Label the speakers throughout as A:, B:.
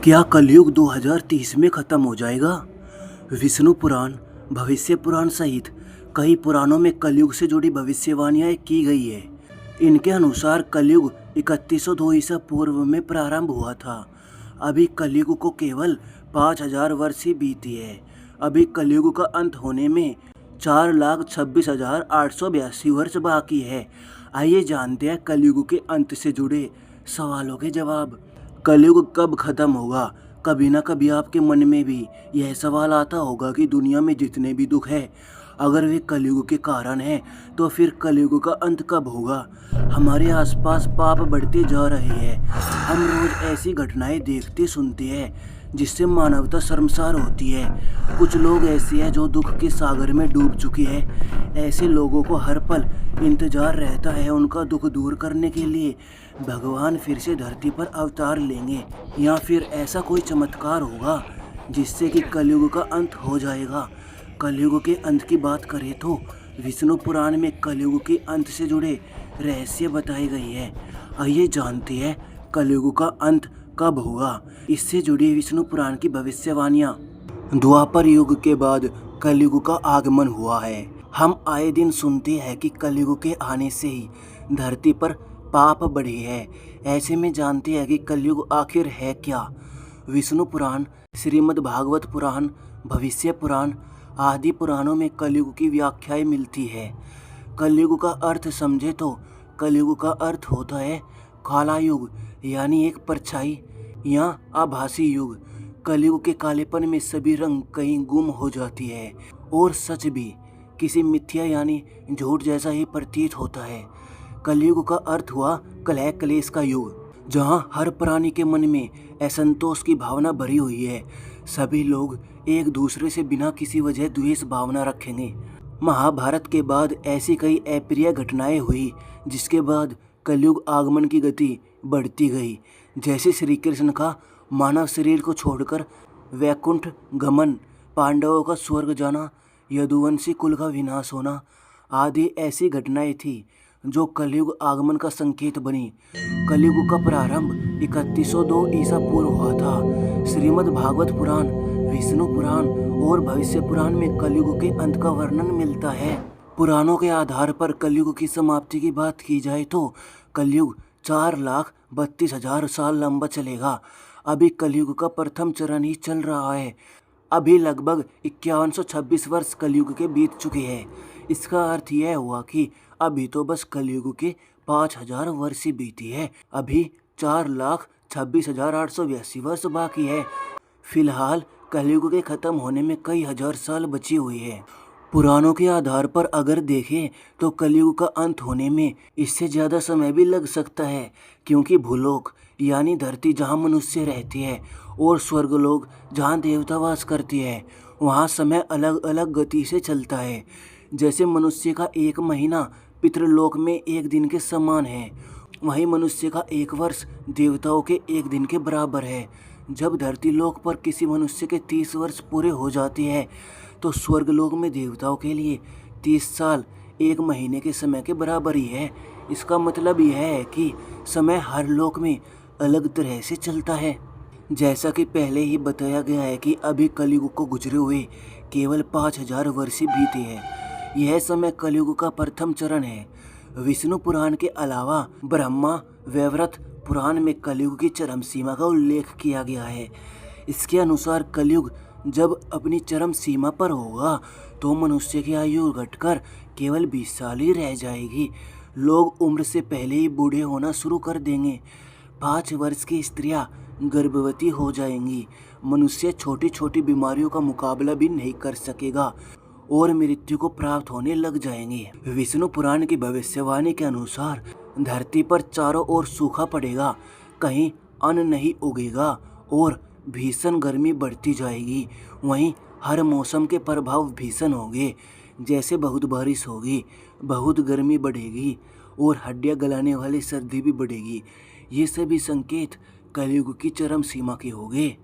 A: क्या कलयुग 2030 में खत्म हो जाएगा? विष्णु पुराण, भविष्य पुराण सहित कई पुराणों में कलयुग से जुड़ी भविष्यवाणियां की गई है। इनके अनुसार कलयुग 3102 ईसा पूर्व में प्रारंभ हुआ था। अभी कलयुग को केवल 5000 वर्ष ही बीती है। अभी कलयुग का अंत होने में 4,26,882 वर्ष बाकी है। आइए जानते हैं कलयुग के अंत से जुड़े सवालों के जवाब। कलयुग कब खत्म होगा? कभी ना कभी आपके मन में भी यह सवाल आता होगा कि दुनिया में जितने भी दुख है, अगर वे कलयुग के कारण हैं, तो फिर कलयुग का अंत कब होगा? हमारे आसपास पाप बढ़ते जा रहे हैं। हम रोज ऐसी घटनाएं देखते सुनते हैं जिससे मानवता शर्मसार होती है। कुछ लोग ऐसे हैं जो दुख के सागर में डूब चुके हैं। ऐसे लोगों को हर पल इंतजार रहता है उनका दुख दूर करने के लिए भगवान फिर से धरती पर अवतार लेंगे, या फिर ऐसा कोई चमत्कार होगा जिससे कि कलयुग का अंत हो जाएगा। कलयुग के अंत की बात करें तो विष्णु पुराण में कलयुग के अंत से जुड़े रहस्य बताए गए हैं। आइए जानते हैं कलयुग का अंत कब होगा। इससे जुड़ी विष्णु पुराण की भविष्यवाणियां। द्वापर युग के बाद कलयुग का आगमन हुआ है। हम आए दिन सुनते हैं कि कलयुग के आने से ही धरती पर पाप बढ़े हैं। ऐसे में जानते हैं कि कलयुग आखिर है क्या। विष्णु पुराण, श्रीमद् भागवत पुराण, भविष्य पुराण आदि पुराणों में कलयुग की व्याख्याएं मिलती है। कलयुग का अर्थ समझे तो कलयुग का अर्थ होता है काला युग, यानी एक परछाई या आभासी युग। कलयुग के कालेपन में सभी रंग कहीं गुम हो जाती है और सच भी किसी मिथ्या यानी झूठ जैसा ही प्रतीत होता है। कलयुग का अर्थ हुआ कलह कलेश का युग, जहाँ हर प्राणी के मन में असंतोष की भावना भरी हुई है। सभी लोग एक दूसरे से बिना किसी वजह द्वेष भावना रखेंगे। महाभारत के बाद ऐसी कई अप्रिय घटनाएं हुई जिसके बाद कलयुग आगमन की गति बढ़ती गई। जैसे श्री कृष्ण का मानव शरीर को छोड़कर वैकुंठ गमन, पांडवों का स्वर्ग जाना, यदुवंशी कुल का विनाश होना आदि ऐसी घटनाएं थी जो कलयुग आगमन का संकेत बनी। कलयुग का प्रारंभ 3102 ईसा पूर्व हुआ था। श्रीमद् भागवत पुराण, विष्णु पुराण और भविष्य पुराण में कलयुग के अंत का वर्णन मिलता है। पुराणों के आधार पर कलयुग की समाप्ति की बात की जाए तो कलयुग 4,32,000 साल लंबा चलेगा। अभी कलयुग का प्रथम चरण ही चल रहा है। अभी लगभग 5126 वर्ष कलयुग के बीत चुके हैं। इसका अर्थ यह हुआ कि अभी तो बस कलयुग के 5000 वर्ष ही बीती है। अभी 4,26,882 वर्ष बाकी है। फिलहाल कलयुग के खत्म होने में कई हजार साल बची हुई है। पुराणों के आधार पर अगर देखें तो कलयुग का अंत होने में इससे ज़्यादा समय भी लग सकता है, क्योंकि भूलोक यानी धरती जहाँ मनुष्य रहते हैं और स्वर्गलोक जहाँ देवता वास करती है, वहाँ समय अलग अलग गति से चलता है। जैसे मनुष्य का एक महीना पितृलोक में एक दिन के समान है, वहीं मनुष्य का एक वर्ष देवताओं के एक दिन के बराबर है। जब धरती लोक पर किसी मनुष्य के 30 वर्ष पूरे हो जाते हैं तो स्वर्गलोक में देवताओं के लिए 30 साल एक महीने के समय के बराबर ही है। इसका मतलब यह है कि समय हर लोक में अलग तरह से चलता है। जैसा कि पहले ही बताया गया है कि अभी कलयुग को गुजरे हुए केवल 5000 वर्ष ही बीते हैं। यह समय कलयुग का प्रथम चरण है। विष्णु पुराण के अलावा ब्रह्मा वैवर्त पुराण में कलयुग की चरम सीमा का उल्लेख किया गया है। इसके अनुसार कलयुग जब अपनी चरम सीमा पर होगा तो मनुष्य की आयु घटकर केवल 20 साल ही रह जाएगी। लोग उम्र से पहले ही बूढ़े होना शुरू कर देंगे। 5 वर्ष की स्त्रियां गर्भवती हो जाएंगी। मनुष्य छोटी छोटी बीमारियों का मुकाबला भी नहीं कर सकेगा और मृत्यु को प्राप्त होने लग जाएंगे। विष्णु पुराण की भविष्यवाणी के अनुसार धरती पर चारों ओर सूखा पड़ेगा, कहीं अन्न नहीं उगेगा और भीषण गर्मी बढ़ती जाएगी। वहीं हर मौसम के प्रभाव भीषण होंगे, जैसे बहुत बारिश होगी, बहुत गर्मी बढ़ेगी और हड्डियां गलाने वाली सर्दी भी बढ़ेगी। ये सभी संकेत कलयुग की चरम सीमा के होंगे।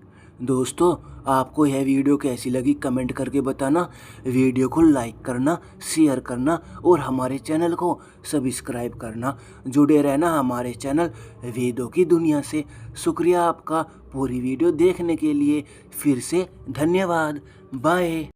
A: दोस्तों, आपको यह वीडियो कैसी लगी कमेंट करके बताना। वीडियो को लाइक करना, शेयर करना और हमारे चैनल को सब्सक्राइब करना। जुड़े रहना हमारे चैनल वेदों की दुनिया से। शुक्रिया आपका पूरी वीडियो देखने के लिए। फिर से धन्यवाद। बाय।